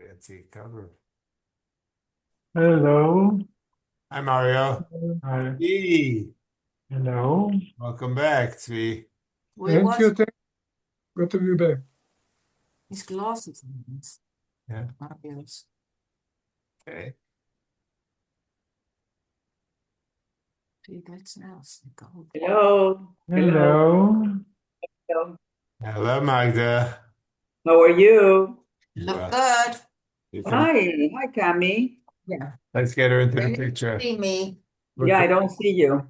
Fancy cover. Hello. Hi, Mario. Hi. Hey, Hello. welcome back, Tzvi. Thank you. Good to be back. His glasses. Yeah. Mario's. Okay. Die snelste gold. Hello. Hello. Hello. Hello, Magda. How are you? Look Well, good. you can- Hi. Hi, Cami. Yeah. let's get her into the Can you picture. see me? Yeah, I don't see you.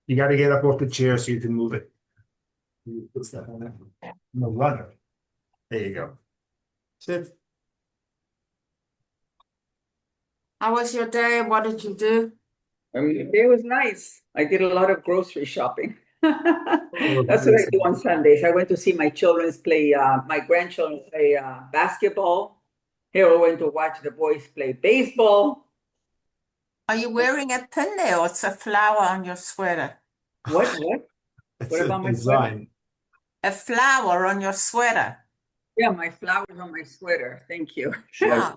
You got to get up off the chair so you can move it. You put stuff on it. I'm a runner. There you go. Sit. How was your day? What did you do? It was nice. I did a lot of grocery shopping. Oh, That's what I do on Sundays. I went to see my my grandchildren play basketball. Harold went to watch the boys play baseball. Are you wearing a pinne or it's a flower on your sweater? What? What? It's What a about my sweater? design. A flower on your sweater. Yeah, my flowers on my sweater. Thank you. Oh,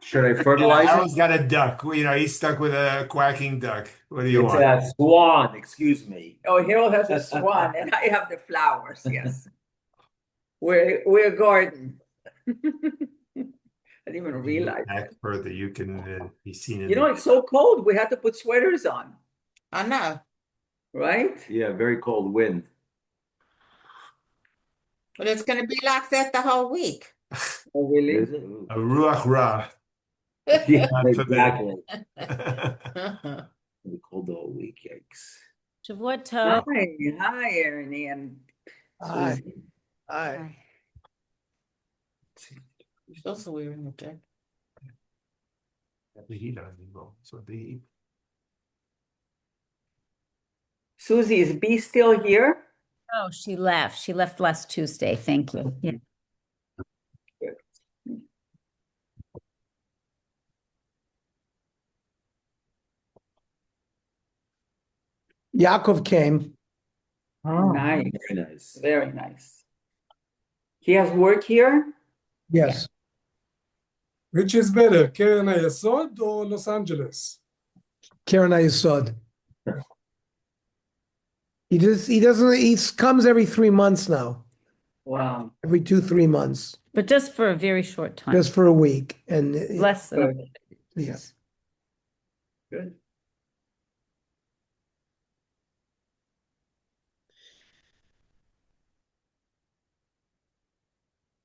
Should I fertilize Harold's it? got a duck. He's stuck with a quacking duck. What do you It's want? a swan, excuse me. Oh, Harold has a swan, and I have the flowers. Yes, we're a garden. I didn't even realize Back it. further, you can be seen in You know, the. it's so cold. We had to put sweaters on, I know. right? Yeah, very cold wind. But it's going to be like that the whole week. Oh, really? Is it? A ruach ra. Yeah, Not for me. exactly. It'll be cold all week, yikes. Shavua Hi, Tov. hi, Ernie and Hi. Susie. Hi. She's also wearing a jacket. The heat on you, bro. So the heat. Susie, is B still here? Oh, she left. She left last Tuesday. Thank you. Yeah. Yaakov came. Oh, Nice, Very nice. very nice. He has work here? yes. Which is better, Keren HaYesod or Los Angeles? Keren HaYesod. He comes every 3 months now. Wow. Every 2, 3 months. But just for a very short time. Just for a week. And Less than a Good. week. yes. Good.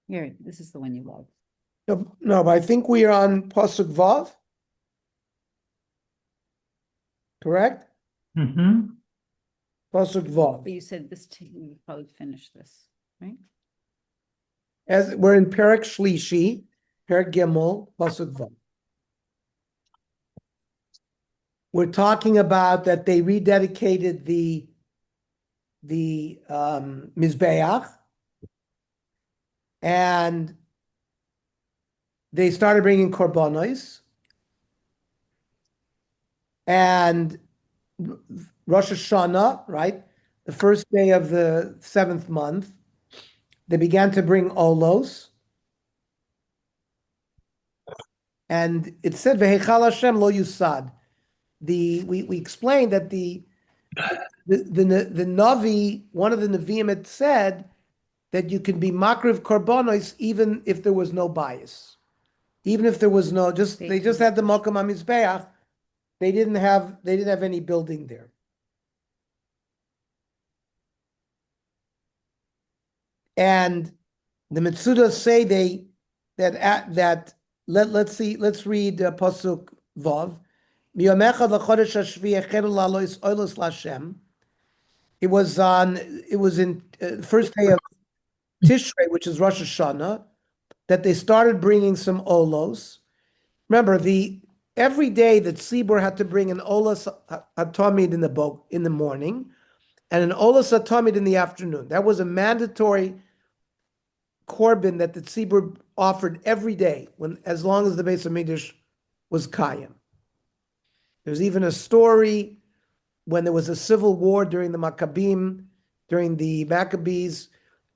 Here, this is the one you love. No, but I think we are on Pasuk Vav. Correct? Mm-hmm. Pasuk Vav. But you said you would probably finish this, right? As we're in Perek Shlishi, Perek Gimel, Pasuk Vav. We're talking about that they rededicated the Mizbeach, and they started bringing korbanos, and Rosh Hashanah, right, the first day of the 7th month, they began to bring olos, and it said Vehechal Hashem lo yusad. We explained that the Navi, one of the Nevi'im had said that you can be makriv korbanos even if there was no bias. Even if there was no, they just had the Mokum HaMizbeach, they didn't have any building there. And the Mitzudas say let's read Pasuk Vav. It was in first day of Tishrei, which is Rosh Hashanah, that they started bringing some olos. Remember, every day that Tzibur had to bring an olos hatamid in the morning, and an olos hatamid in the afternoon. That was a mandatory korban that the Tzibur offered every day, as long as the Beis Hamikdash was Kayim. There's even a story when there was a civil war during the Maccabees,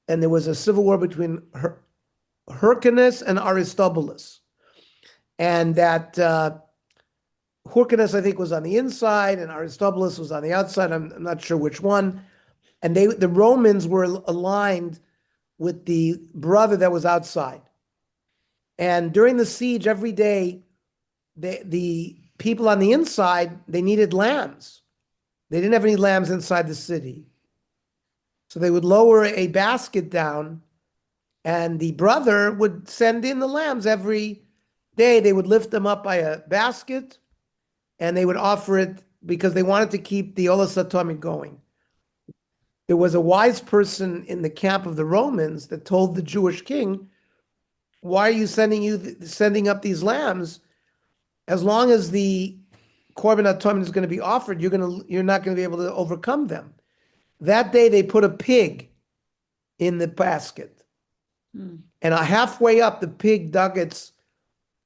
and there was a civil war between Hyrcanus and Aristobulus. And that Hyrcanus, I think, was on the inside and Aristobulus was on the outside. I'm not sure which one. And the Romans were aligned with the brother that was outside. And during the siege, every day, the people on the inside, they needed lambs. They didn't have any lambs inside the city. So they would lower a basket down, and the brother would send in the lambs every day. They would lift them up by a basket, and they would offer it because they wanted to keep the Olas HaTomid going. There was a wise person in the camp of the Romans that told the Jewish king, why are you sending up these lambs? As long as the Korban HaTomid is going to be offered, you're not going to be able to overcome them. That day they put a pig in the basket. And halfway up, the pig dug its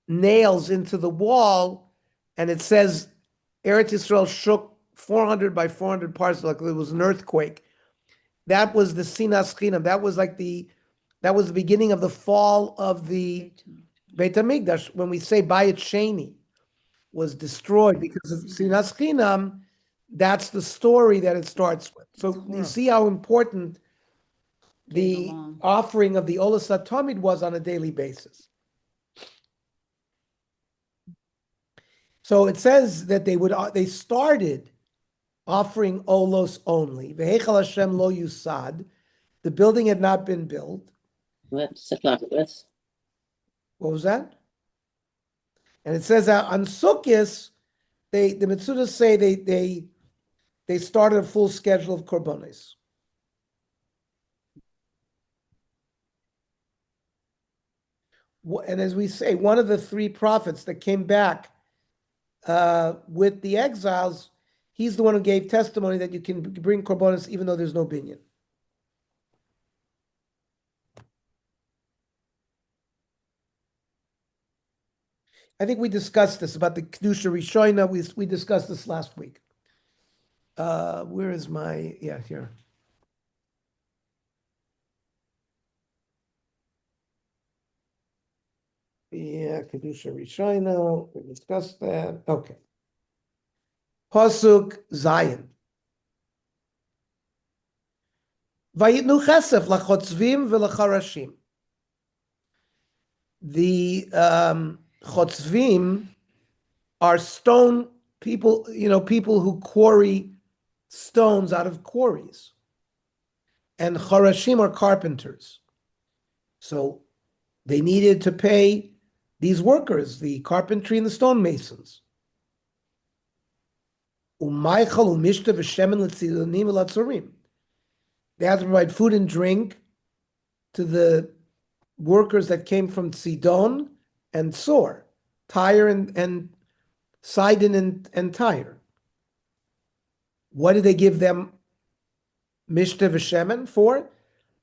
nails into the wall, and it says Eretz Yisrael shook 400 by 400 parts, like it was an earthquake. That was the Sinas Chinam. That was the beginning of the fall of the Beit HaMikdash. When we say Bayit Sheni was destroyed because of Sinas Chinam, that's the story that it starts with. So you see how important the offering of the Olas HaTomid was on a daily basis. So it says that they started offering Olos only. V'heichal Hashem lo yusad. The building had not been built. What was that? And it says that on Sukkot, the Mitzudas say they started a full schedule of korbanos. And as we say, one of the three prophets that came back with the exiles, he's the one who gave testimony that you can bring korbanos even though there's no binyan. I think we discussed this about the Kedusha Rishoina. We discussed this last week. Where is my, here. Yeah, Kedusha Rishoina. We discussed that. Okay. Pasuk Zion. Vayitnu chesef lachotzvim v'lacharashim. The chotzvim are stone people, people who quarry stones out of quarries. And charashim are carpenters. So they needed to pay these workers, the carpentry and the stonemasons. They had to provide food and drink to the workers that came from Sidon and Sor, Tyre and Sidon and Tyre. What did they give them Mishta v'Shemen for?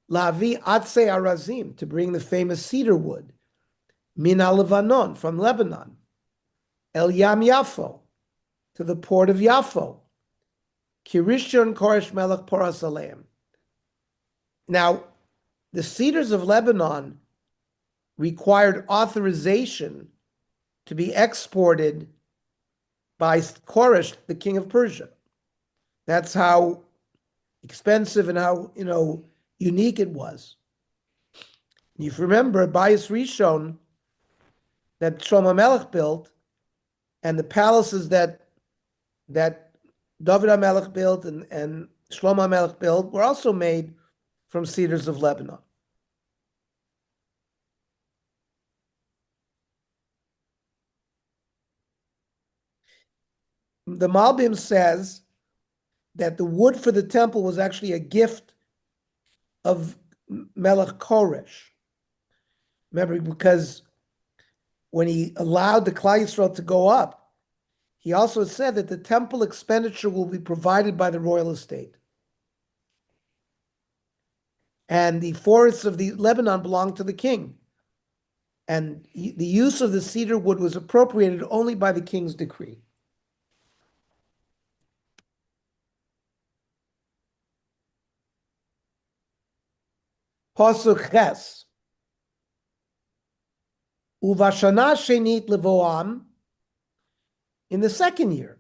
Lavi Atse Arazim, to bring the famous cedar wood. Min al-Levanon, from Lebanon. El Yam Yafo, to the port of Yafo. Kirishon Koresh Melech Poras Aleim. Now, the cedars of Lebanon required authorization to be exported by Koresh, the king of Persia. That's how expensive and how, unique it was. If you remember, Bayis Rishon that Shlomo Melech built, and the palaces that David HaMelech built and Shlomo HaMelech built were also made from cedars of Lebanon. The Malbim says that the wood for the temple was actually a gift of Melech Koresh. Remember, because when he allowed the Klal Yisrael to go up, he also said that the temple expenditure will be provided by the royal estate. And the forests of the Lebanon belonged to the king. And the use of the cedar wood was appropriated only by the king's decree. Pasuk Ches. Uvashana shenit levoam, in the second year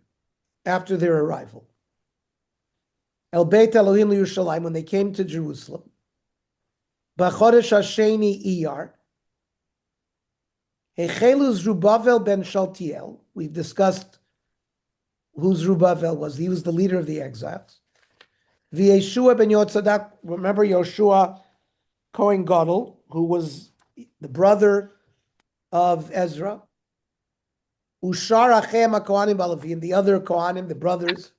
after their arrival. El Beit Elohim Yerushalayim, when they came to Jerusalem. B'chodesh hasheni Iyar. Hechelu Zerubbabel ben Shaltiel. We've discussed who Zerubbabel was. He was the leader of the exiles. V'Yeshua ben Yotzadak. Remember Yoshua Kohen Gadol, who was the brother of Ezra. Ushar Achem HaKohanim Balavim, the other Kohanim, the brothers.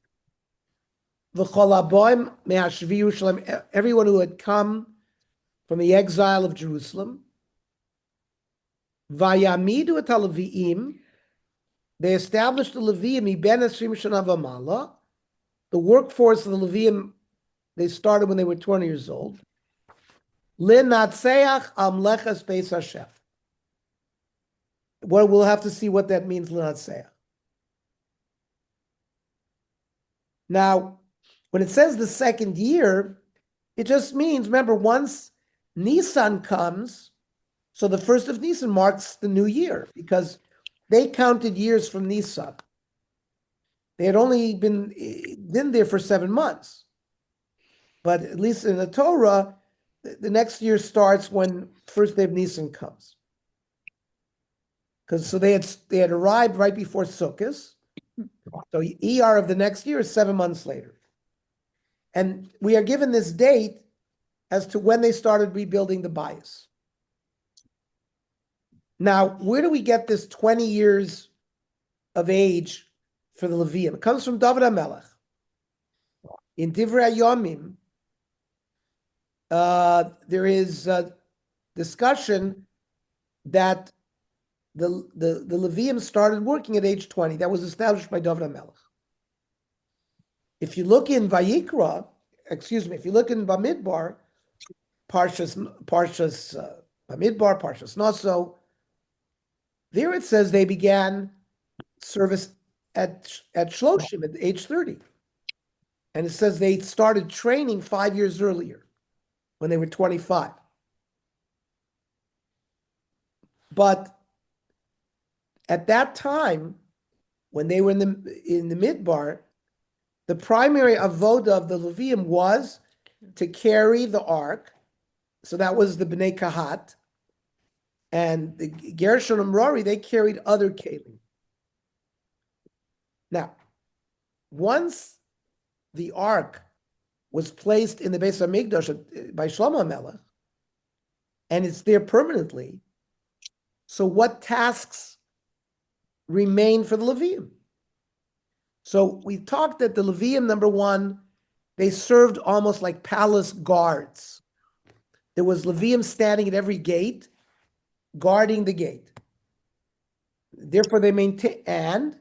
V'chol haboim me'ashvi Yerushalayim, everyone who had come from the exile of Jerusalem. Vayamidu et HaLeviim, they established the Leviim, Iben Esrim Shana V'mala, the workforce of the Leviim, they started when they were 20 years old. L'natseach amleches Beis Hashem. Well, we'll have to see what that means, l'natseach. Now, when it says the second year, it just means, remember, once Nisan comes, so the first of Nisan marks the new year, because they counted years from Nisan. They had only been there for 7 months. But at least in the Torah, the next year starts when first day of Nisan comes. Because so they had arrived right before Sukkot. So ER of the next year is 7 months later. And we are given this date as to when they started rebuilding the bias. Now, where do we get this 20 years of age for the Levium? It comes from David HaMelech. In Divrei Yomim, there is a discussion that the Levium started working at age 20. That was established by David HaMelech. If you look in Vayikra, if you look in Bamidbar, Parshas Bamidbar, Parshas Naso, there it says they began service at Shloshim at age 30. And it says they started training 5 years earlier, when they were 25. But at that time, when they were in the Midbar, the primary avoda of the Levium was to carry the ark. So that was the Bnei Kahat. And the Gershon and Merari, they carried other kelim. Now, once the ark was placed in the Beis HaMikdash by Shlomo HaMelech, and it's there permanently, so what tasks remain for the Levium? So we talked that the Levium, number one, they served almost like palace guards. There was Levium standing at every gate, guarding the gate. Therefore, they maintain, and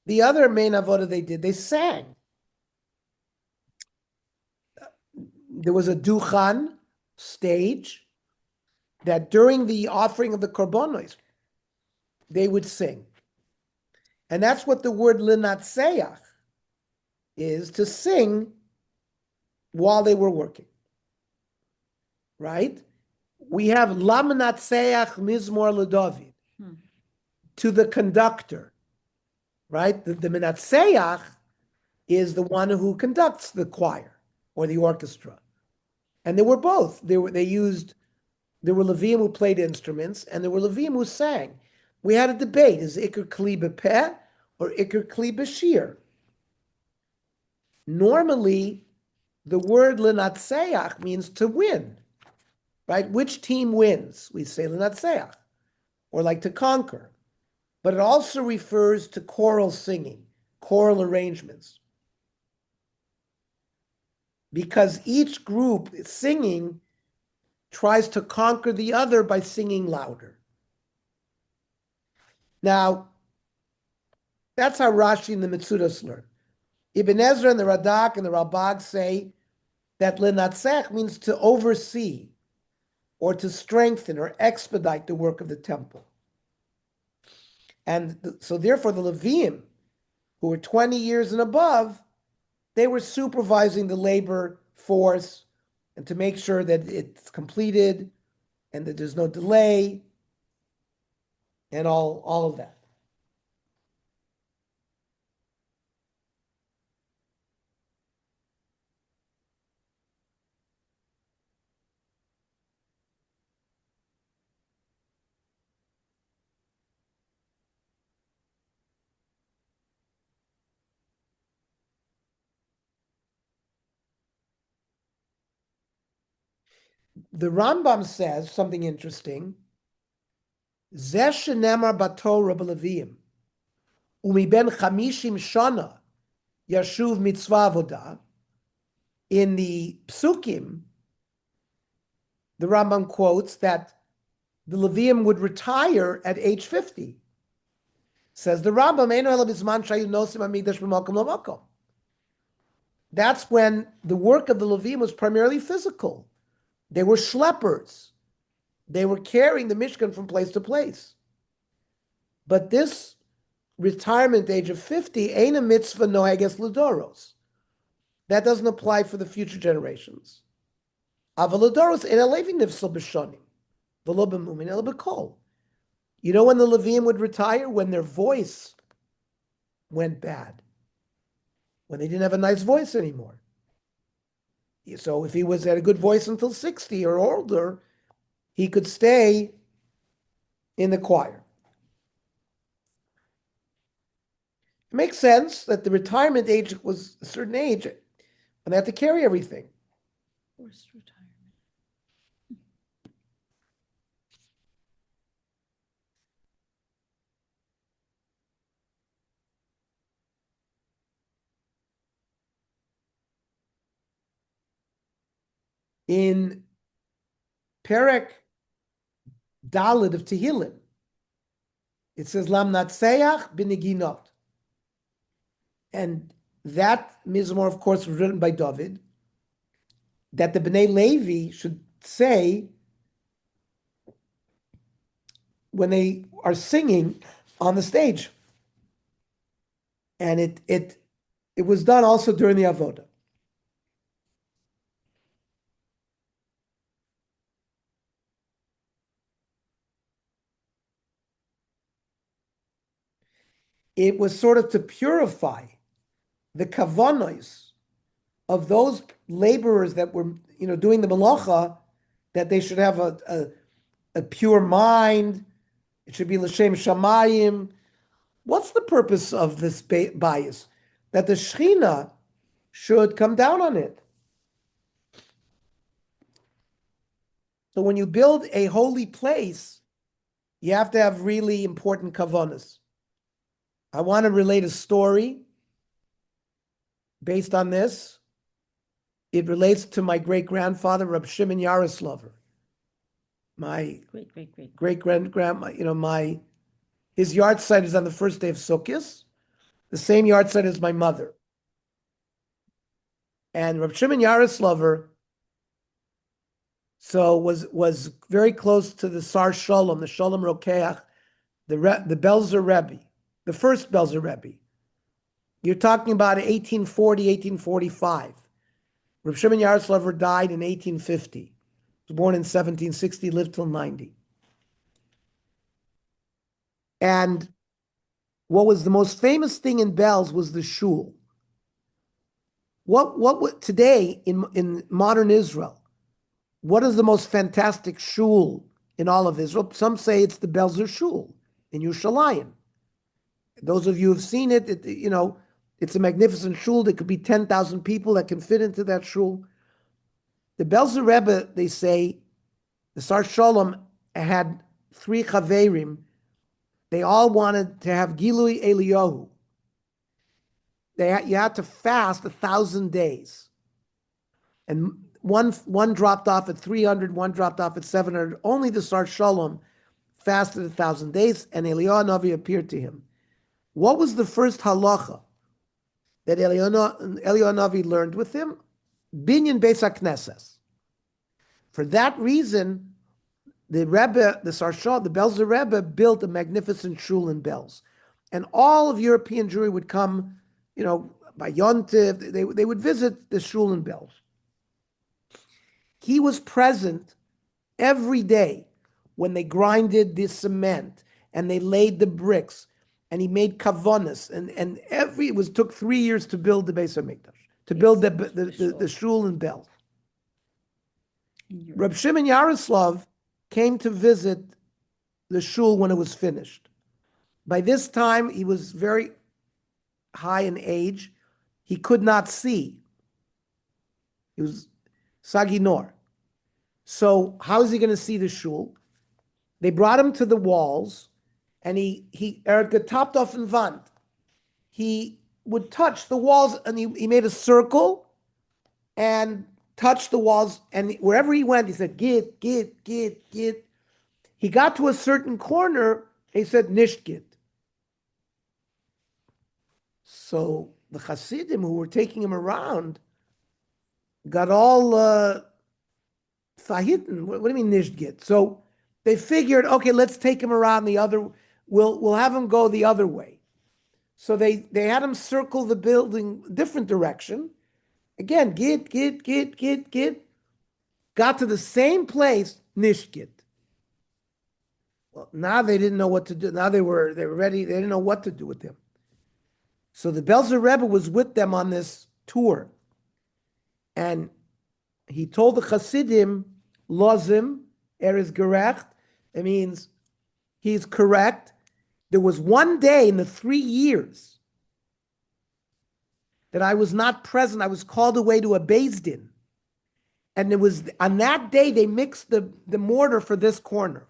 the other main avodah they did, they sang. There was a duchan stage that during the offering of the korbanos, they would sing. And that's what the word linatseach is, to sing while they were working. Right? We have lamnatseach mizmor leDavid, to the conductor. Right? The menatseach is the one who conducts the choir or the orchestra. And there were both. There were Levium who played instruments, and there were Levium who sang. We had a debate: is Iker Kli B'Peh or Iker Kli B'Shir? Normally, the word L'Natseach means to win, right? Which team wins? We say L'Natseach, or like to conquer. But it also refers to choral singing, choral arrangements. Because each group singing tries to conquer the other by singing louder. Now, that's how Rashi and the Metzudos learn. Ibn Ezra and the Radak and the Ralbag say that L'Natzech means to oversee or to strengthen or expedite the work of the temple. And so therefore the Levium, who were 20 years and above, they were supervising the labor force and to make sure that it's completed and that there's no delay. and all of that. The Rambam says something interesting. Zeh shenemar batorah b'Leviim, umiben chamishim shana yashuv mitzvah avodah. In the Psukim, the Rambam quotes that the Levium would retire at age 50. Says the Rambam, "Eino ela b'zman shayu nosim hamikdash b'makom lo makom." That's when the work of the Levium was primarily physical. They were schleppers. They were carrying the Mishkan from place to place. But this retirement age of 50, ain't a mitzvah noeges l'doros. That doesn't apply for the future generations. Aval l'doros ein alevi nifsal b'shonim, v'lo b'mumin el b'kol. You know when the Levium would retire? When their voice went bad. When they didn't have a nice voice anymore. So if he was at a good voice until 60 or older, he could stay in the choir. It makes sense that the retirement age was a certain age, and they had to carry everything. Forced retirement. In Perek Dalet of Tehillim, it says Lam Natseach b'Neginot. And that Mizmor, of course, was written by David, that the Bnei Levi should say when they are singing on the stage. And it was done also during the Avodah. It was sort of to purify the kavanos of those laborers that were, doing the malacha, that they should have a pure mind. It should be l'shem shamayim. What's the purpose of this bias? That the Shechina should come down on it. So when you build a holy place, you have to have really important kavanas. I want to relate a story based on this. It relates to my great-grandfather, Reb Shimon Yaroslover. My great-grandma, his yard site is on the first day of Sukkot, the same yard site as my mother. And Reb Shimon Yaroslover was very close to the Sar Shalom, the Shalom Rokeach, the Belzer Rebbe, the first Belzer Rebbe. You're talking about 1840, 1845. Reb Shimon Yaroslover died in 1850. He was born in 1760, lived till 90. And what was the most famous thing in Belz was the shul. What today in modern Israel, what is the most fantastic shul in all of Israel? Some say it's the Belzer Shul in Yerushalayim. Those of you who've seen it, it's a magnificent shul. There could be 10,000 people that can fit into that shul. The Belzer Rebbe, they say, the Sar Shalom had 3 chaverim. They all wanted to have Gilui Eliyahu. You had to fast 1,000 days. And one dropped off at 300, one dropped off at 700. Only the Sar Shalom fasted 1,000 days, and Eliyahu Navi appeared to him. What was the first halacha that Eliyahu Navi learned with him? Binyan Beis HaKnesses. For that reason, the Rebbe, the Sarshah, the Belzer Rebbe built a magnificent shul in Belz. And all of European Jewry would come, by Yontiv, they would visit the shul in Belz. He was present every day when they grinded the cement and they laid the bricks, and he made kavonas, and took 3 years to build the Beis Hamikdash, to build the shul and bell. Reb Shimon Yaroslav came to visit the shul when it was finished. By this time, he was very high in age. He could not see. He was Saginor. So how is he going to see the shul? They brought him to the walls, and he getapt auf den Wand. He would touch the walls, and he made a circle and touched the walls, and wherever he went, he said, Git, Git, Git, Git. He got to a certain corner, and he said, Nicht Git. So the Hasidim who were taking him around got all fahitten. What do you mean Nicht Git? So they figured, okay, let's take him around the other, we'll have him go the other way. So they had him circle the building different direction. Again, Git, Git, Git, Git, Git. Got to the same place, Nicht Git. Well, now they didn't know what to do. Now they were ready. They didn't know what to do with him. So the Belzer Rebbe was with them on this tour. And he told the Hasidim, Lozim, is gerecht. It means he's correct. There was one day in the 3 years that I was not present. I was called away to a Beis Din. And it was on that day they mixed the mortar for this corner.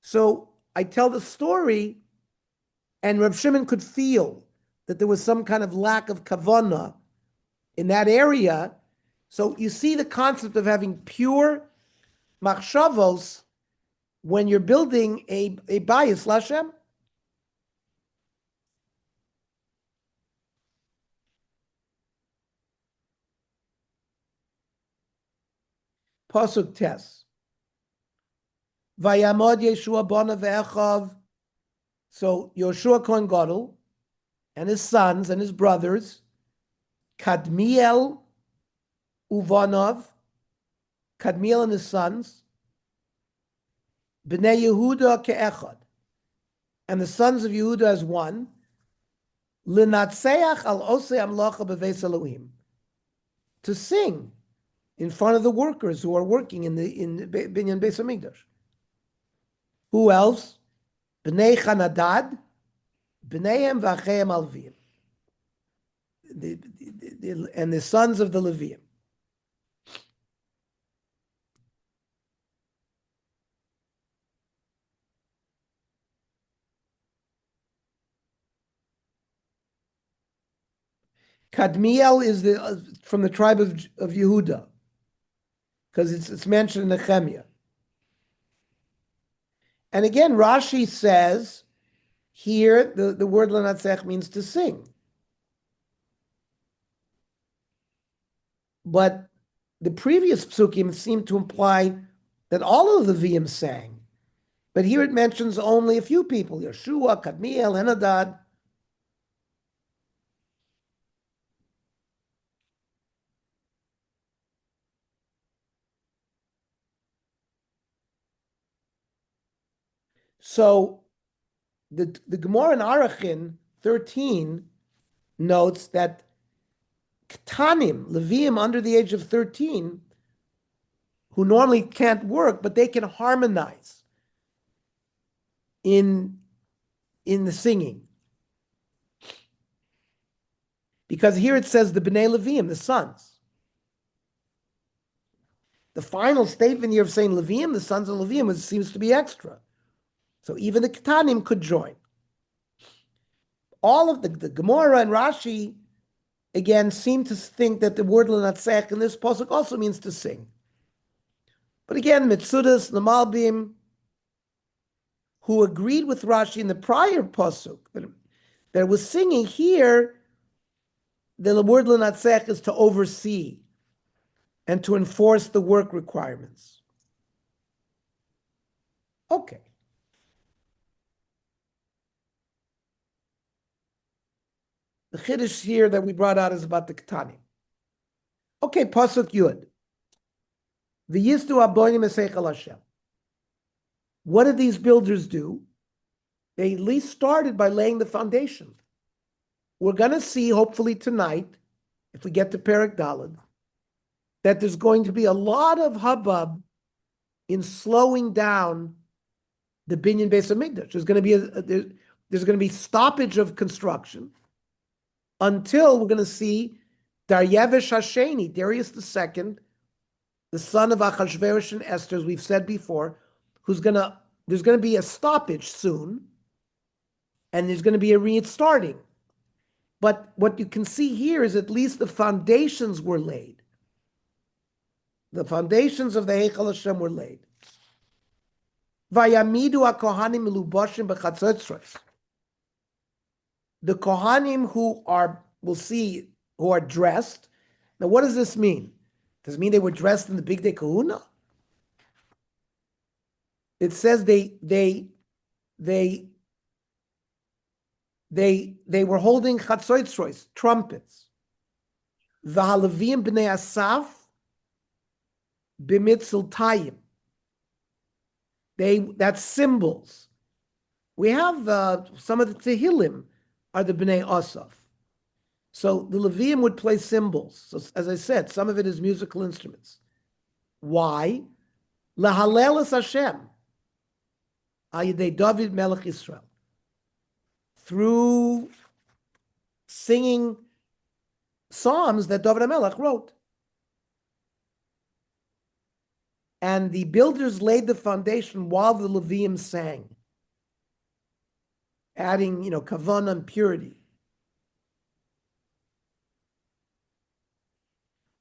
So I tell the story, and Reb Shimon could feel that there was some kind of lack of kavanah in that area. So you see the concept of having pure machshavos when you're building a bayis l'Hashem. Pasuk Tes. Vayamod Yeshua bona ve'echav. So Yoshua Kohen Gadol and his sons and his brothers, Kadmiel Uvanov, Kadmiel and his sons, Bnei Yehuda ke'echad, and the sons of Yehuda as one, Linatseach al osei amlacha beveis Elohim, to sing in front of the workers who are working in Binyan Beis Hamikdash. Who else? Bnei Chanadad, Bneihem v'acheim alvim, and the sons of the Leviim. Kadmiel is from the tribe of Yehuda, because it's mentioned in Nehemiah. And again, Rashi says here the word lanatzech means to sing. But the previous psukim seem to imply that all of the Leviim sang. But here it mentions only a few people, Yeshua, Kadmiel, Henadad. So the Gemara in Arachin 13 notes that Ktanim, Leviim under the age of 13, who normally can't work, but they can harmonize in the singing. Because here it says the Bnei Leviim, the sons. The final statement here of saying Leviim, the sons of Leviim, seems to be extra. So even the Ketanim could join. All of the Gemara and Rashi, again, seem to think that the word L'natzech in this pasuk also means to sing. But again, Mitzudas, the Malbim, who agreed with Rashi in the prior pasuk, that it was singing here, the word L'natzech is to oversee and to enforce the work requirements. Okay. The chiddush here that we brought out is about the Ketanim. Okay, pasuk Yud. V'yizdu abonim eseichel Hashem. What did these builders do? They at least started by laying the foundation. We're going to see, hopefully tonight, if we get to Perek Daled, that there's going to be a lot of hubbub in slowing down the Binyan Beis Hamikdash. There's going to be there's going to be stoppage of construction until we're going to see Daryavesh Hasheni, Darius II, the son of Achashverosh and Esther, as we've said before, there's going to be a stoppage soon, and there's going to be a restarting. But what you can see here is at least the foundations were laid. The foundations of the Heichal Hashem were laid. Vayamidu ha-kohanim meluboshim b'chatzotzros. The kohanim who are, we'll see, who are dressed. Now, what does this mean? Does it mean they were dressed in the Big Day Kahuna? It says they were holding chatzotzros, trumpets. V'halavim b'nei Asaf b'mitziltayim. That's symbols. We have some of the Tehillim are the B'nai Asaf. So the Levium would play cymbals. So as I said, some of it is musical instruments. Why? Lahalel es Hashem. Ayidei David Melech Yisrael. Through singing psalms that David HaMelech wrote. And the builders laid the foundation while the Levium sang, adding, kavanah and purity.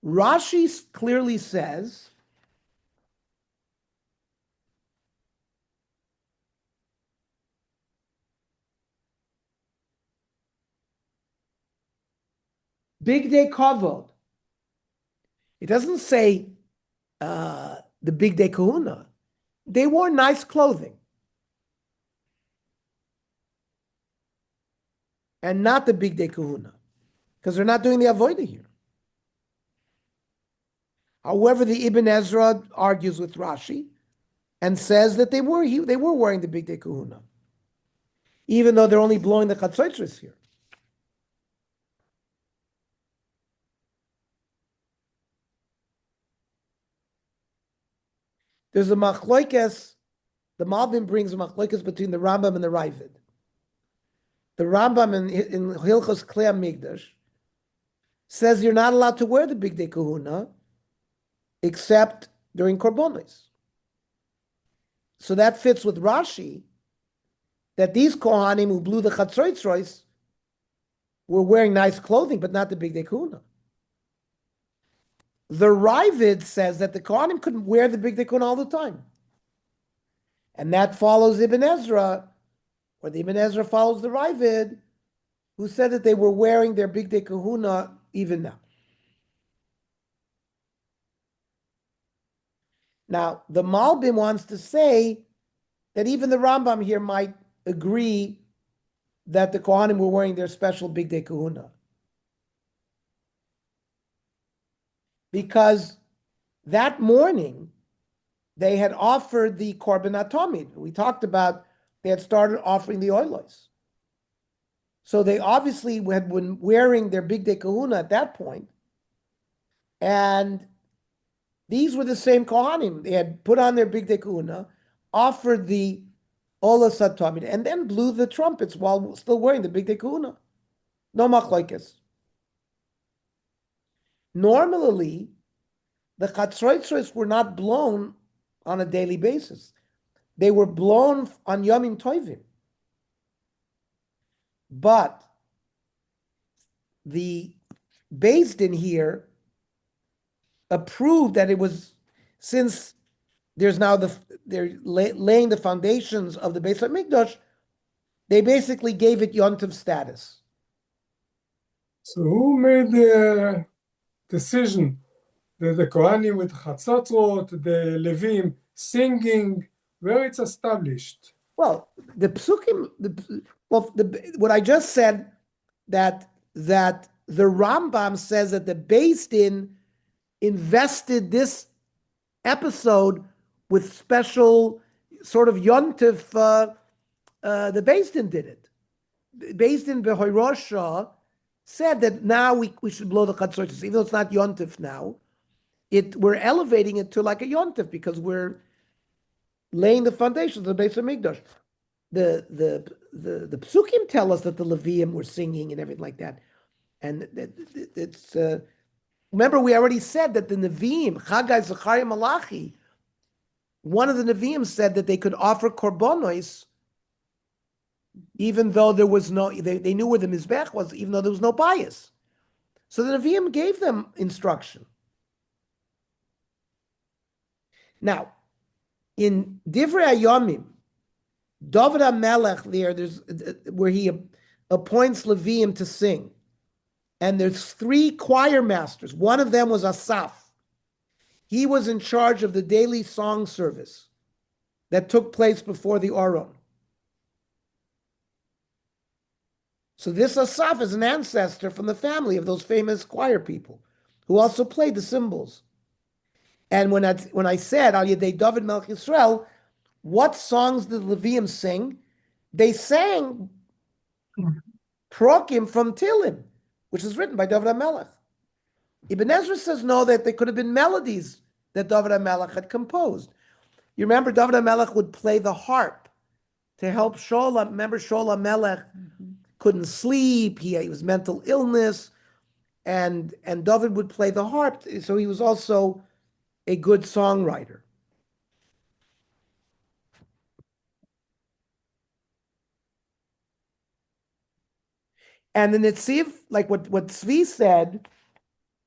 Rashi clearly says Big Day Kavod. It doesn't say the Big Day Kahuna. They wore nice clothing. And not the Big Day Kahuna. Because they're not doing the Avodah here. However, the Ibn Ezra argues with Rashi and says that they were wearing the Big Day Kahuna. Even though they're only blowing the Chatzotzros here. There's a machloikes, the Malbim brings a machloikes between the Rambam and the Ravid. The Rambam in Hilchos Klei HaMikdash says you're not allowed to wear the Big Day Kahuna except during Korbanos. So that fits with Rashi, that these Kohanim who blew the Chatzotzros were wearing nice clothing, but not the Big Day Kahuna. The Ravid says that the Kohanim couldn't wear the Big Day Kahuna all the time. And that follows Ibn Ezra, or the Ibn Ezra follows the Ravid, who said that they were wearing their Big Day Kahuna even now. Now, the Malbim wants to say that even the Rambam here might agree that the Kohanim were wearing their special Big Day Kahuna. Because that morning, they had offered the Korban Atomid. We talked about they had started offering the oilos. So they obviously had been wearing their Big Day Kahuna at that point. And these were the same Kohanim. They had put on their Big Day Kahuna, offered the olos Atomid, and then blew the trumpets while still wearing the Big Day Kahuna. No machlokes. Normally, the Chatzotzros were not blown on a daily basis. They were blown on Yomim Tovim. But the Beis Din here approved that it was, since there's now they're laying the foundations of the Beis HaMikdash, they basically gave it Yontiv status. So who made the decision that the Kohanim with Chatzotzrot, the Levim singing, where it's established? Well, the Psukim, what I just said, that the Rambam says that the Beis Din invested this episode with special sort of yontif, the Beis Din did it. Beis Din B'Hoirosha said that now we should blow the chatzortis, even though it's not yontif now. We're elevating it to like a yontif because we're laying the foundation of the Beis Hamikdash. The psukim tell us that the Levium were singing and everything like that, and it's. Remember, we already said that the Nevi'im, Chagai, Zechariah, Malachi, one of the Nevi'im said that they could offer korbanos, even though there was no, they knew where the Mizbech was, even though there was no bias. So the Nevi'im gave them instruction. Now, in Divrei Hayomim, David HaMelech there's where he appoints Levi'im to sing. And there's 3 choir masters. One of them was Asaph. He was in charge of the daily song service that took place before the Aron. So this Asaph is an ancestor from the family of those famous choir people who also played the cymbals. And when I said, Al Yedei David Melech Yisrael, what songs did the Levium sing? They sang Prokim from Tilim, which is written by David HaMelech. Ibn Ezra says no, that they could have been melodies that David HaMelech had composed. You remember David HaMelech would play the harp to help Shaul. Remember Shaul HaMelech couldn't sleep, he was mental illness, and David would play the harp, so he was also a good songwriter. And the Netziv, like what Tzvi said,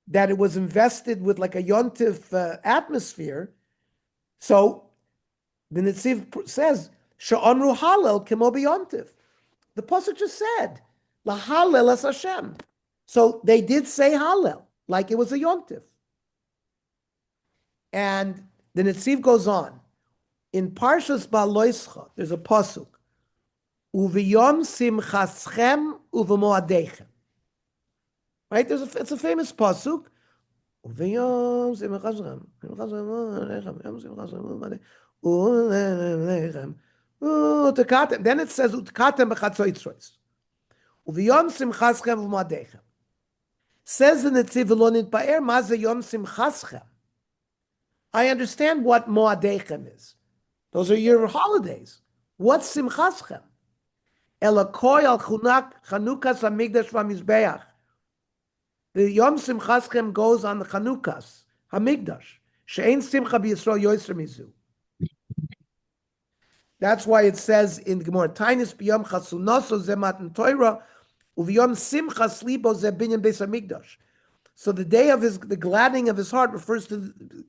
that it was invested with like a yontif atmosphere. So the Netziv says, Sha'amru halel kemo b'yontif. The pasuk just said, La halel es Hashem. So they did say halel, like it was a yontif. And the Netziv goes on. In Parshas Ba'aloischa, there's a pasuk. Uviyom simchaschem uvemoadechem. Right? It's a famous pasuk. Uviyom simchaschem uvemoadechem. Then it says utkatem b'chatzoitzrois. Uviyom simchaschem uvemoadechem. Says the Netziv Elonit Ba'er Maze Yom Simchaschem. I understand what Moadechem is. Those are your holidays. What's Simchaschem? Elakoi al Chanukas Hamigdash v'Mizbeach. The Yom Simchaschem goes on the Chanukas Hamigdash. She'ein Simcha b'Yisrael Yoyser Mizu. That's why it says in the Gemara, Tainis b'Yom Chasunoso Zemat Torah uV'Yom Simcha Slibo Ze Binyan Beis Hamigdash. So the day of the gladdening of his heart refers to the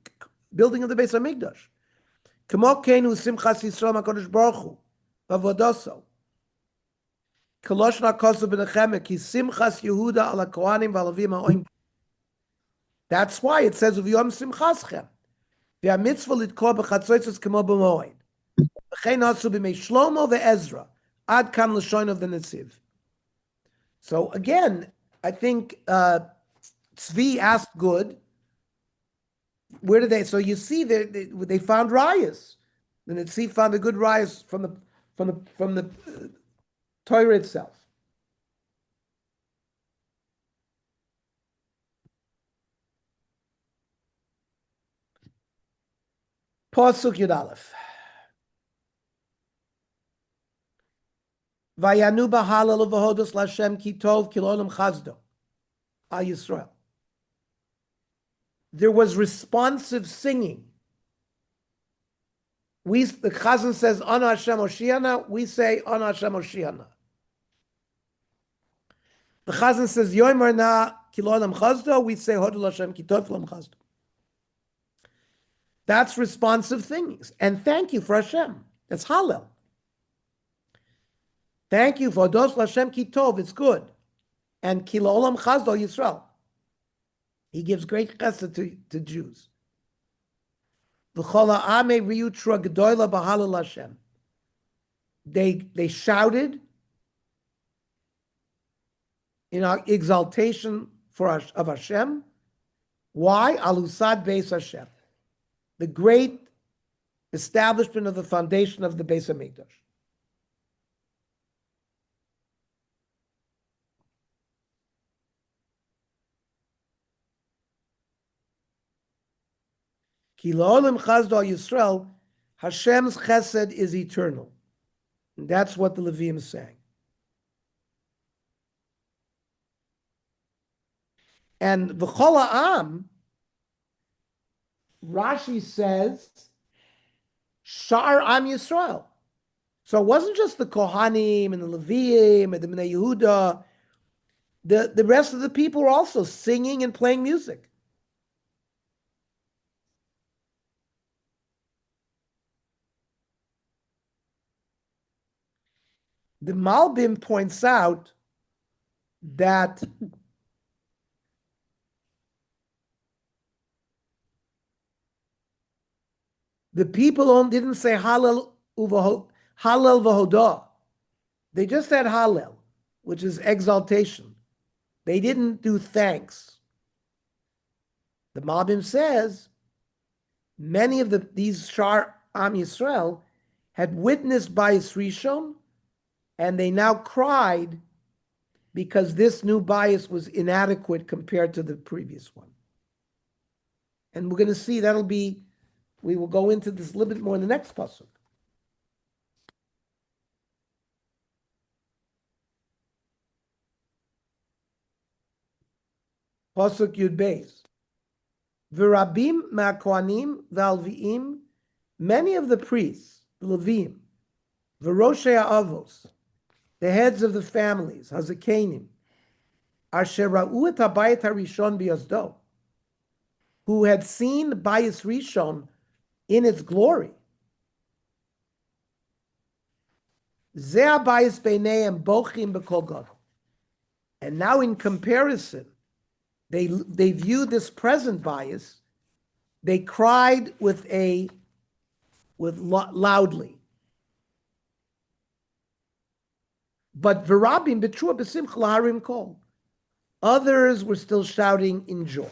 building of the Beis Hamigdash. Kemo Keinu Simchas Yisrael HaKadosh Baruch Hu V'Avodoso. Koloshna Kosu B'Nechem Ki Simchas Yehuda Ala Kohanim V'Alavim HaOim. That's why it says Uv'Yom Simchaschem. V'Amitzvah Litkor B'Chatzoitzos Kemo B'Moed. V'Chein Hasu B'Mei Shlomo V'Ezra. Ad Kan L'Shoin of the Netziv. So again, I think Tzvi asked good. Where did they? So you see, they found rayas. The Netziv found a good rayas from the Torah itself. Pasuk Yud Aleph. Vayanu b'halal u'v'hodos l'Hashem ki tov ki l'olam chazdo. Al Yisrael. There was responsive singing. The Chazan says, Ana Hashem Oshiana, we say, Ana Hashem Oshiana. The Chazan says, Yomer na ki l'olam chazdo, we say, Hodol Hashem ki tov l'olam chazdo. That's responsive things. And thank you for Hashem. That's Hallel. Thank you for Dos Hashem ki tov, it's good. And ki l'olam chazdo Yisrael. He gives great chesed to Jews. V'chol ha'amei riyu trua gedoyla b'halal Hashem. They shouted in our exaltation of Hashem. Why? Alusad beis Hashem. The great establishment of the foundation of the Beis Hamikdash. Ki la'olam chazdo al Yisrael, Hashem's chesed is eternal. And that's what the Levim is saying. And v'chol ha'am, Rashi says, Shar Am Yisrael. So it wasn't just the Kohanim and the Leviim and the Bnei Yehuda. The rest of the people were also singing and playing music. The Malbim points out that the people didn't say Hallel v'hodah. They just said Hallel, which is exaltation. They didn't do thanks. The Malbim says many of these Shar Am Yisrael had witnessed Bayis Rishon, and they now cried because this new bias was inadequate compared to the previous one. And we're going to see we will go into this a little bit more in the next pasuk. Pasuk Yud Beis. V'rabim ma'kohanim v'alviim, many of the priests, the Levim, v'roshei ha'avos, the heads of the families, Hazakenim, asher ra'u et habayit harishon b'yazdo, who had seen Bayis Rishon in its glory. Zeh habayis beineim bochim b'kol gadol. And now in comparison, they view this present bias, they cried loudly. But v'rabim b'trua b'simcha laharim kol. Others were still shouting in joy.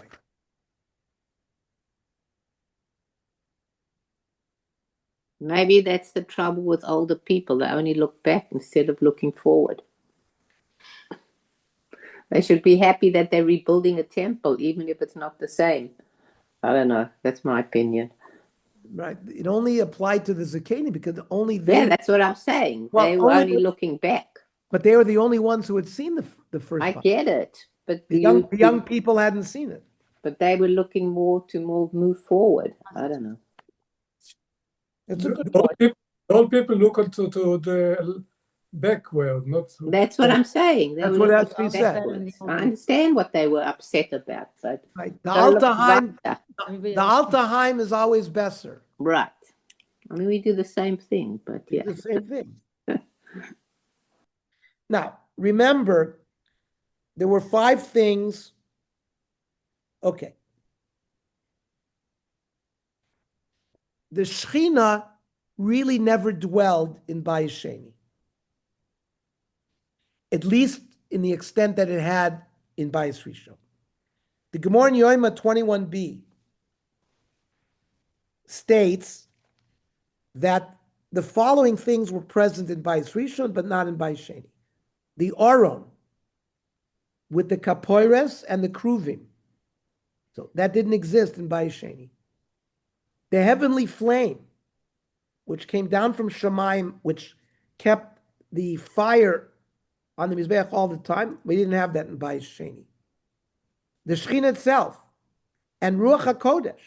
Maybe that's the trouble with older people. They only look back instead of looking forward. They should be happy that they're rebuilding a temple, even if it's not the same. I don't know. That's my opinion. Right. It only applied to the Zakenim because only they... Yeah, that's what I'm saying. Well, they were only looking back. But they were the only ones who had seen the first I one. get it. But The young people hadn't seen it. But they were looking more to move forward. I don't know. It's a good All point. people look to the backward, not. That's what I'm saying. They That's were what looking Esther said. backwards. I understand what they were upset about, but Right. The gotta look Altaheim, weiter. the Altaheim is always besser. Right. I mean, we do the same thing, but yeah. It's the same thing. Now, remember, there were 5 things. Okay. The Shechina really never dwelled in Bayis Sheni, at least in the extent that it had in Bayis Rishon. The Gemara in Yoima 21b states that the following things were present in Bayis Rishon, but not in Bayis Sheni. The Aron with the Kapoires and the Kruvim. So that didn't exist in Bayis Sheni. The heavenly flame, which came down from Shemaim, which kept the fire on the Mizbeach all the time, we didn't have that in Bayis Sheni. The Shechina itself, and Ruach HaKodesh,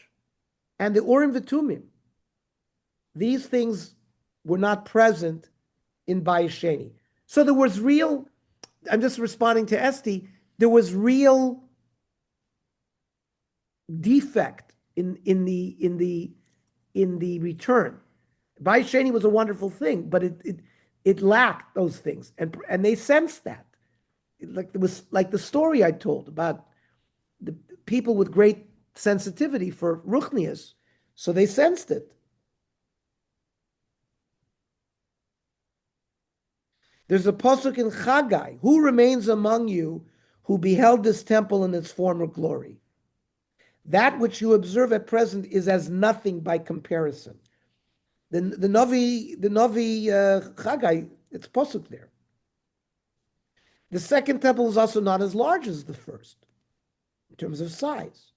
and the Urim V'Tumim. These things were not present in Bayis Sheni. So there was real, I'm just responding to Esti, there was real defect in the return. Bayis Sheni was a wonderful thing, but it lacked those things, and they sensed that. It was like the story I told about the people with great sensitivity for Ruchnius, so they sensed it. There's a pasuk in Chagai, who remains among you who beheld this temple in its former glory? That which you observe at present is as nothing by comparison. The Navi Chagai, it's posuk there. The second temple is also not as large as the first in terms of size.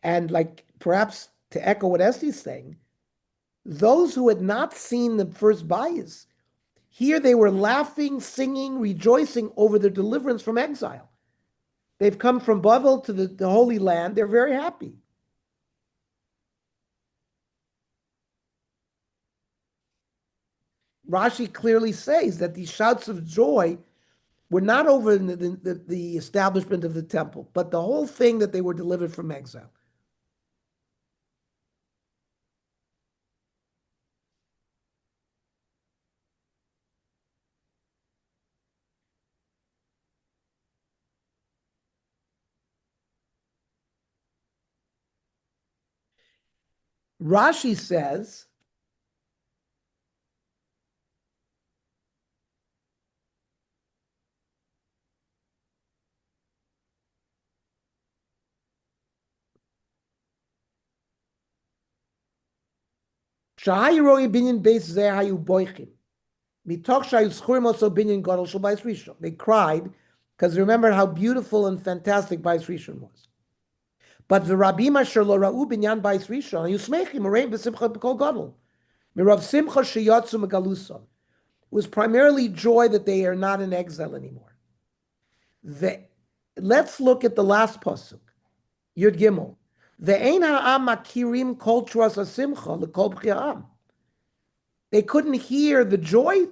And like perhaps to echo what Esti's saying, those who had not seen the first bias, here they were laughing, singing, rejoicing over their deliverance from exile. They've come from Bavel to the Holy Land. They're very happy. Rashi clearly says that these shouts of joy were not over the establishment of the temple, but the whole thing that they were delivered from exile. Rashi says, Shahayiroi binyan beis zeh hayu boichim. Mitoch shayu schurim also binyan gadol shel Bais Rishon. They cried because they remembered how beautiful and fantastic Bais Rishon was. But the Rabim asher lo ra'u binyan Bais Rishon hayu smechim ureim b'simcha b'kol gadol. Mirav simcha sheyatzu megalusa. It was primarily joy that they are not in exile anymore. Let's look at the last pasuk, Yud Gimel. Ve'ein ha'am makirim kol tzuras hasimcha lekol b'chi ha'am. They couldn't hear the joy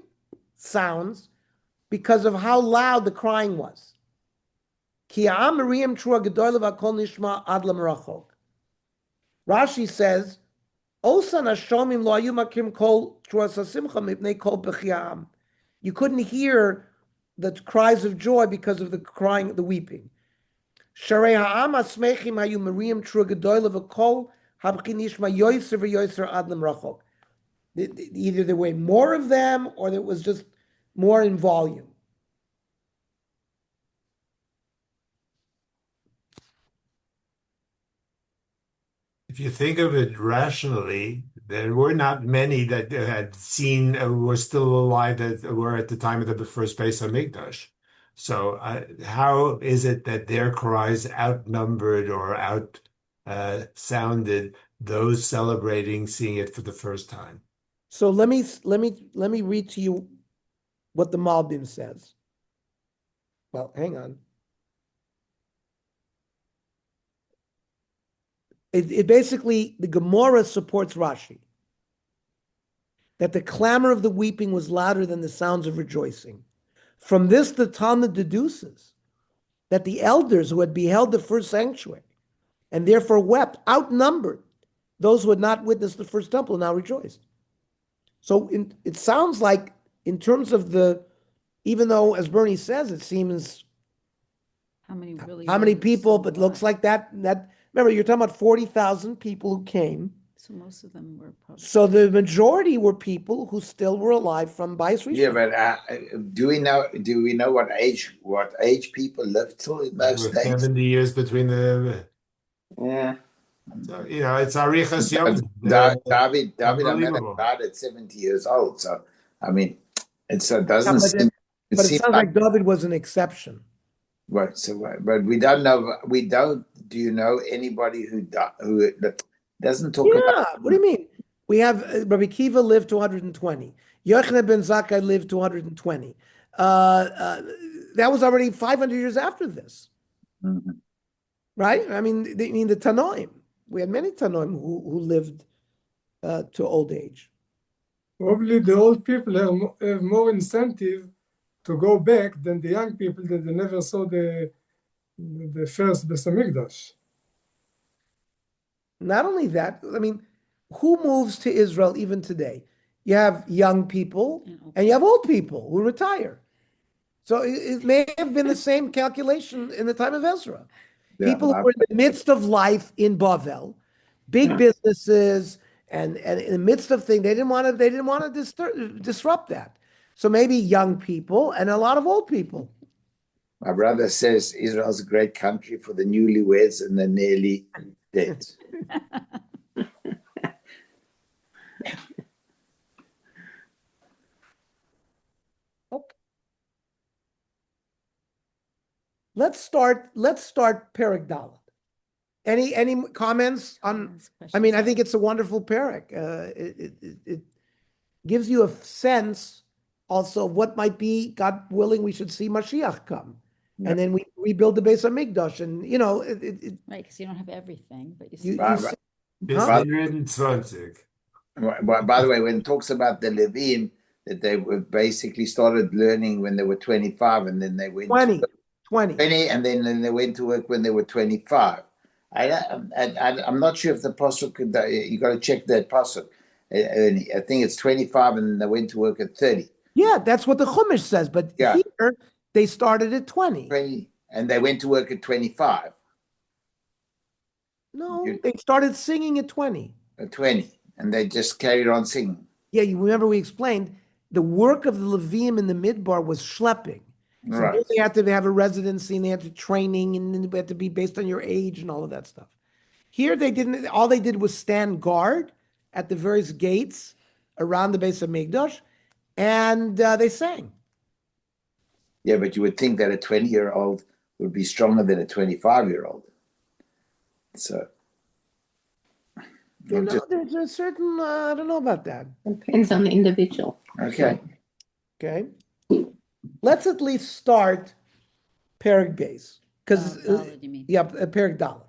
sounds because of how loud the crying was. Ki ha'am meriyim trua gedolah v'akol nishma ad l'merachok. Rashi says, Osan hashomim lo hayu makirim kol tzuras hasimcha mipnei kol b'chi ha'am. You couldn't hear the cries of joy because of the crying, the weeping. Sharei ha'am asmechim hayu meriyim trua gedolah v'kol hab'chi nishma yoyser v'yoyser ad l'merachok. Either there were more of them or there was just more in volume. If you think of it rationally, there were not many that had seen were still alive that were at the time of the first Beis Hamikdash. So how is it that their cries outnumbered or out sounded those celebrating seeing it for the first time? So let me read to you what the Malbim says. Well, hang on. It basically, the Gemara supports Rashi, that the clamor of the weeping was louder than the sounds of rejoicing. From this, the Talmud deduces that the elders who had beheld the first sanctuary and therefore wept outnumbered those who had not witnessed the first temple and now rejoiced. So it sounds like, in terms of even though, as Bernie says, it seems How many people, but looks like that. Remember, you're talking about 40,000 people who came. So most of them were probably. So the majority were people who still were alive from Bais Rishon. Yeah, but do we know what age people lived till in those With days? 70 years between the Yeah. so, it's Arichas Yom. David Unbelievable. died at 70 years old. So I mean, it doesn't Yeah, seem. but it sounds like David was an exception. Right. So, but we don't know. We don't. Do you know anybody who doesn't talk about? What do you mean? We have Rabbi Kiva lived to 120. Yochanan ben Zakkai lived to 120. That was already 500 years after this, right? I mean, the Tanoim. We had many Tanoim who lived to old age. Probably the old people have more incentive to go back than the young people that they never saw the first Beis Hamikdash. Not only that, I mean, who moves to Israel even today? You have young people and you have old people who retire. So it may have been the same calculation in the time of Ezra. People who were in the midst of life in Bavel, big businesses, And in the midst of things, they didn't want to disrupt that. So maybe young people and a lot of old people. My brother says Israel's a great country for the newlyweds and the nearly dead. Okay. Let's start Perek Dalet. Any comments on? I mean, I think it's a wonderful Perek. It gives you a sense also of what might be, God willing, we should see Mashiach come. Yeah. And then we rebuild the base of Mikdash. And, Right, because you don't have everything, but you you, see. you Bis Huh? 120. By the way, when it talks about the Levim, that they were basically started learning when they were 25, and then they went 20, to 20. 20, and then they went to work when they were 25. I'm not sure if the pasuk, you got to check that pasuk. I think it's 25, and then they went to work at 30. Yeah, that's what the Chumash says. But Yeah. here, they started at 20. 20, and they went to work at 25. No, they started singing at 20. At 20, and they just carried on singing. Yeah, you remember we explained the work of the Levim in the Midbar was schlepping. So Right. they had to have a residency and they had to training and it had to be based on your age and all of that stuff. Here they didn't, all they did was stand guard at the various gates around the base of Mikdash and they sang. Yeah, but you would think that a 20-year-old would be stronger than a 25-year-old. So, You know, there's a certain, I don't know about that. Depends on the individual. okay. Okay. Let's at least start Perek Beis. Because, Dalet, you mean? yeah, Perek Dalet.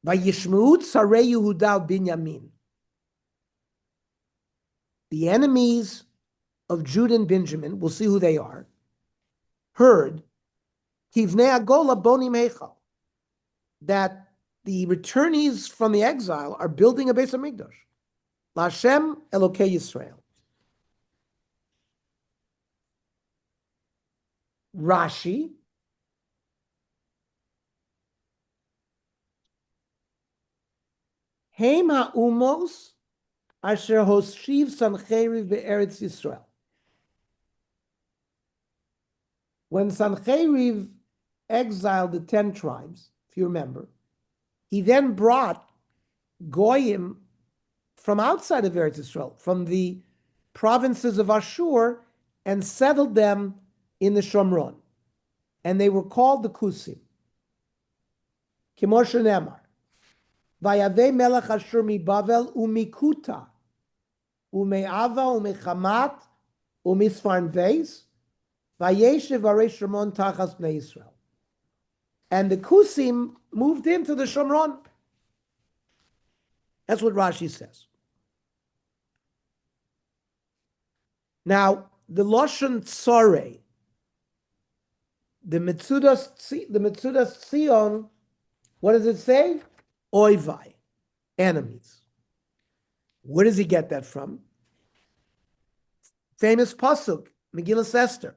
Vayishmut Sarei Yehuda Binyamin. The enemies of Judah and Benjamin, we'll see who they are, heard Kivnei Agola Bonim Heichal, that the returnees from the exile are building a base of Mikdash. Lashem Elokei Yisrael. Rashi Heim ha'umos asher hoshiv Sancheriv be'eretz Yisrael. When Sancheriv exiled the 10 tribes, if you remember, he then brought Goyim from outside of Eretz Yisrael, from the provinces of Ashur, and settled them in the Shomron. And they were called the Kusim. Kimoshe Nemar. Vayavei melech Ashur mi Bavel umikuta ume'ava umechamat umisfarn veis vayeshev arei Shomron tachas bnei Yisrael. And the Kusim moved into the Shomron. That's what Rashi says. Now, the Lashon Tzorei, the Metzudas Tzion, what does it say? Oivai, enemies. Where does he get that from? Famous pasuk, Megillah Esther.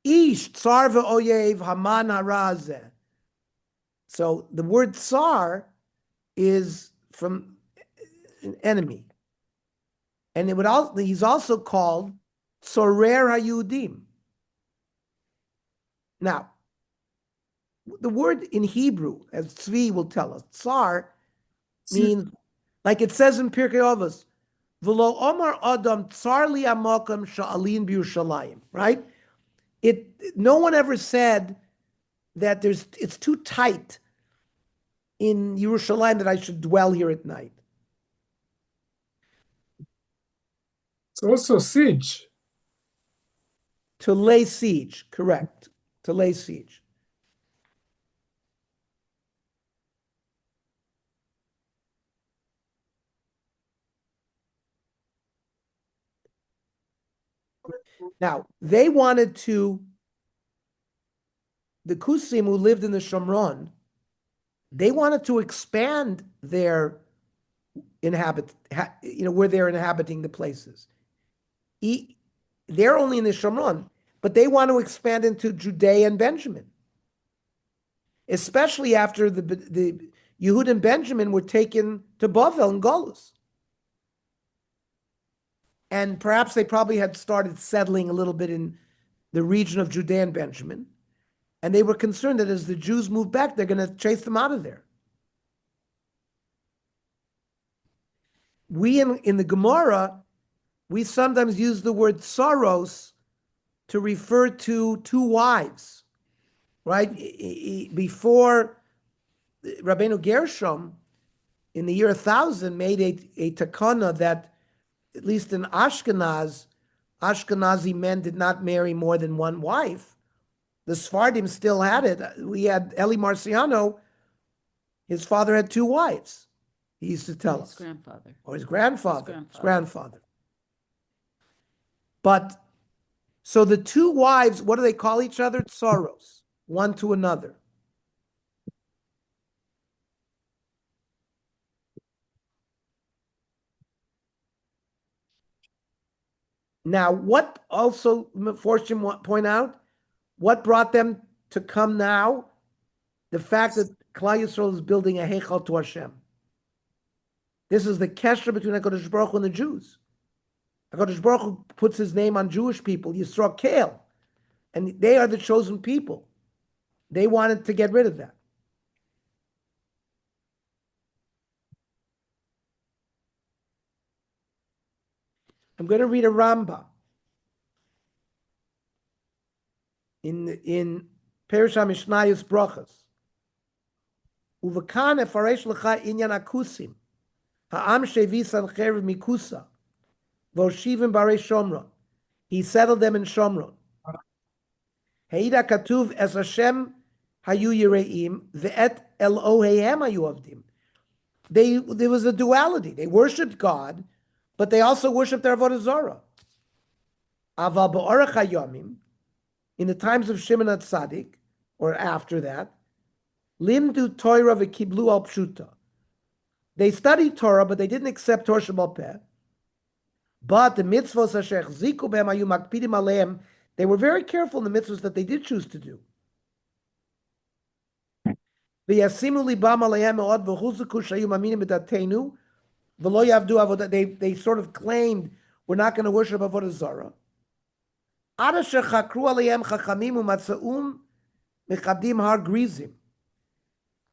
Ish tsar ve'oyev haman harazeh. So the word tsar is from an enemy. And it would also, he's also called Tzorer HaYudim. Now, the word in Hebrew, as Tzvi will tell us, Tsar means, like it says in Pirkei Avos, V'lo Omar Adam Tsar li amakam sha'alin b'Yerushalayim, right? No one ever said that it's too tight in Yerushalayim that I should dwell here at night. It's also siege. To lay siege, correct. To lay siege. Now, they wanted to, the Kusim who lived in the Shomron, they wanted to expand their where they're inhabiting the places. They're only in the Shomron, but they want to expand into Judea and Benjamin. especially after the Yehud and Benjamin were taken to Bavel and Golus. And perhaps they probably had started settling a little bit in the region of Judea and Benjamin. And they were concerned that as the Jews move back, they're going to chase them out of there. We in the Gemara, we sometimes use the word soros to refer to two wives, right? Before Rabbeinu Gershom, in the year 1000, made a takana that, at least in Ashkenaz, Ashkenazi men did not marry more than one wife. The Sephardim still had it. We had Eli Marciano, his father had two wives. He used to tell us. His grandfather. Or his grandfather. His His grandfather. But, so the two wives, what do they call each other? Tsaros, one to another. Now, what also, Fortune point out, what brought them to come now? The fact that Klal Yisrael is building a Heichal to Hashem. This is the kesher between HaKadosh Baruch Hu and the Jews. HaKadosh Baruch Hu puts his name on Jewish people, Yisrael Kael, and they are the chosen people. They wanted to get rid of that. I'm going to read a Rambam in Perush HaMishnayos Brachas. Uvakan efaresh lecha inyan akusim ha'am shevisan cherev mikusa v'oshivim barei Shomron. He settled them in Shomron. Heida katuv es Hashem hayu yireim ve'et Eloheihem hayu avdim. There was a duality. They worshipped God, but they also worshipped their avodah zarah. Aval ba'orach hayomim, in the times of Shimon HaTzadik, or after that, limdu Torah v'kiblu al pshuta. They studied Torah, but they didn't accept Torah Shebal Peh. But the mitzvos asher ziku behem hayu makpidim aleim, they were very careful in the mitzvahs that they did choose to do. V'yasimu libam alehem me'od v'chuzuku shayu maminim b'datenu v'lo yavdu avodah. They sort of claimed, we're not going to worship avodah zarah. Ad asher chakru alehem chachamim u'matzaum mechabdim har grizim.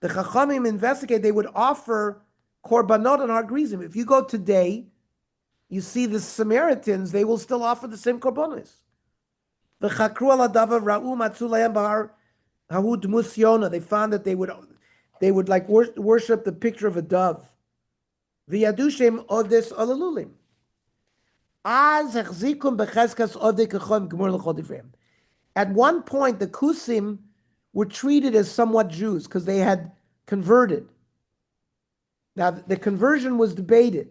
The chachamim investigate, they would offer korbanot on har grizim. If you go today, you see the Samaritans, they will still offer the same korbanos. The chakru al hadavar ra'u matzu lehem bahar hahu dmus Yonah. They found that they would like worship the picture of a dove. V'yadu shem odes alalulim. Az hechzikum becheskas odei kechom gemur l'chol divrei. At one point, the Kusim were treated as somewhat Jews because they had converted. Now, the conversion was debated.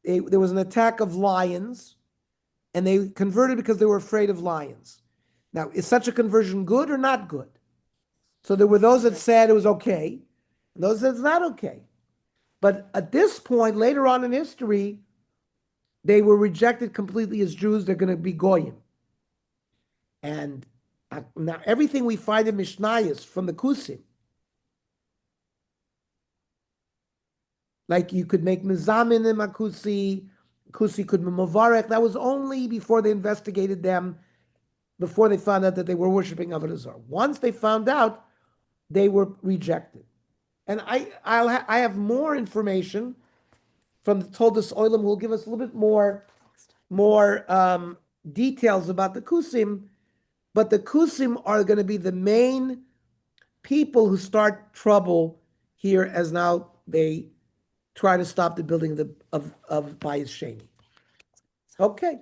There was an attack of lions, and they converted because they were afraid of lions. Now, is such a conversion good or not good? So there were those that said it was okay, and those that said it's not okay. But at this point, later on in history, they were rejected completely as Jews. They're going to be Goyim. And now everything we find in Mishnayos from the Kusim, like you could make Mizamin in Makusi, Kusi could be Mavarek, that was only before they investigated them, before they found out that they were worshiping Avodah Zarah. Once they found out, they were rejected. And I have more information from the Toldos Olam, who will give us a little bit more details about the Kusim. But the Kusim are going to be the main people who start trouble here, as now they try to stop the building of Bayis Sheni. Okay.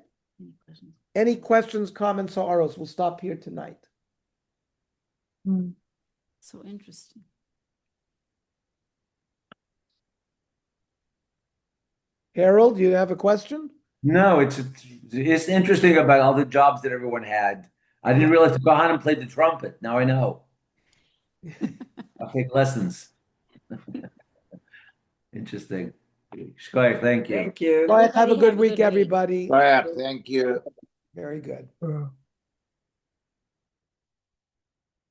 Any questions, comments, or arrows? We'll stop here tonight. So interesting. Harold, do you have a question? No, it's interesting about all the jobs that everyone had. I didn't realize the Kohanim played the trumpet. Now I know. I'll take lessons. Interesting. Shkoyach, thank you. Thank you. Have a good Have a week, good week. everybody. Thank you. Very good.